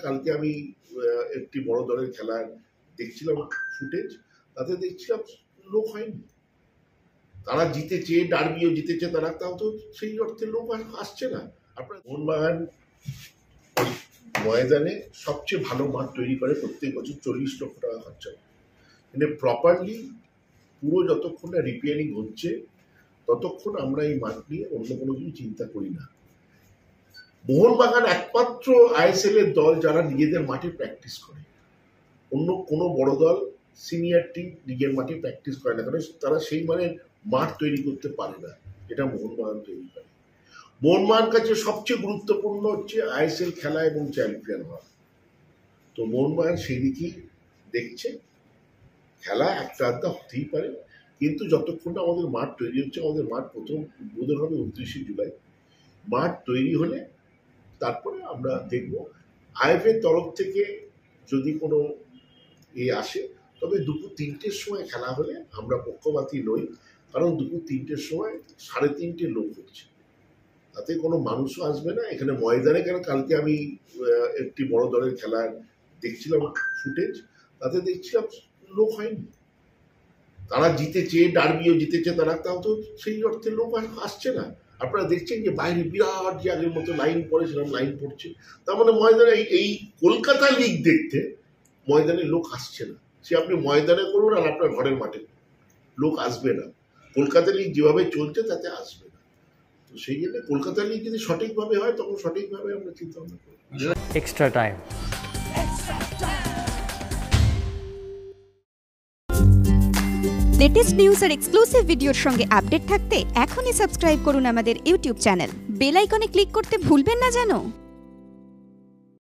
কালকে আমি একটি বড় দলের খেলা দেখছিলাম ফুটেজ, তাতে দেখছিলাম লোক হয়নি। তারা জিতেছে, ডার্বিও জিতেছে, তারা তাও তো সেই অর্থে লোক আসছে না। আপনার মোহনবাগান ময়দানে সবচেয়ে ভালো মাঠ তৈরি করে প্রত্যেক বছর 40 লক্ষ টাকা খরচা করে, কিন্তু প্রপারলি পুরো যতক্ষণ না রিপেয়ারিং হচ্ছে ততক্ষণ আমরা এই মাঠ নিয়ে অন্য কোনো কিছু চিন্তা করি না। মোহনবাগান একমাত্র আইএসএল এর দল যারা নিজেদের মাঠে প্র্যাকটিস করে। অন্য কোনো বড় দল সিনিয়র টিম নিজের মাঠে প্র্যাকটিস করে না, কারণ তারা সেই মানের মাঠ তৈরি করতে পারে না, এটা মোহনবাগান তৈরি করে। মোহনবাগান কাছে সবচেয়ে গুরুত্বপূর্ণ হচ্ছে আইএসএল খেলা এবং চ্যাম্পিয়ন হওয়া। তো মোহনবাগান সেই দিকেই দেখছে। খেলা একটা আধটা হতেই পারে, কিন্তু যতক্ষণ না আমাদের মাঠ তৈরি হচ্ছে, আমাদের মাঠ প্রথম উদ্বোধন হবে 29শে জুলাই। মাঠ তৈরি হলে তারপরে আমরা দেখব। আইএফএর তরফ থেকে যদি কোনো আসে, তবে দুপুর 3টের সময় খেলা হলে আমরা পক্ষপাতী নই, কারণ দুপুর 3টের সময় 3.5 লোক হচ্ছে, তাতে কোনো মানুষও আসবে না এখানে ময়দানে। কেন কালকে আমি একটি বড় দলের খেলা দেখছিলাম ফুটেজ, তাতে দেখছিলাম লোক হয়নি। তারা জিতেছে, ডার্বিও জিতেছে, তারা তাও তো সেই অর্থে লোক আসছে না। আপনারা দেখছেন যে বাইরে বিরাট যে আগের মতো লাইন পড়ে, সেরকম লাইন পড়ছে। তার মানে ময়দানে এই কলকাতা লিগ দেখতে ময়দানে লোক আসছে না। সে আপনি ময়দানে করুন আর আপনার ঘরের মাঠে লোক আসবে না। কলকাতা লিগ যেভাবে চলছে তাতে আসবে না। তো সেই জন্য কলকাতা লিগ যদি সঠিকভাবে হয় তখন সঠিকভাবে আমরা চিন্তা ভাবনা করি। Extra time. লেটেস্ট নিউজ আর এক্সক্লুসিভ ভিডিওর সঙ্গে আপডেট থাকতে এখনই সাবস্ক্রাইব করুন আমাদের ইউটিউব চ্যানেল। বেল আইকনে ক্লিক করতে ভুলবেন না যেন।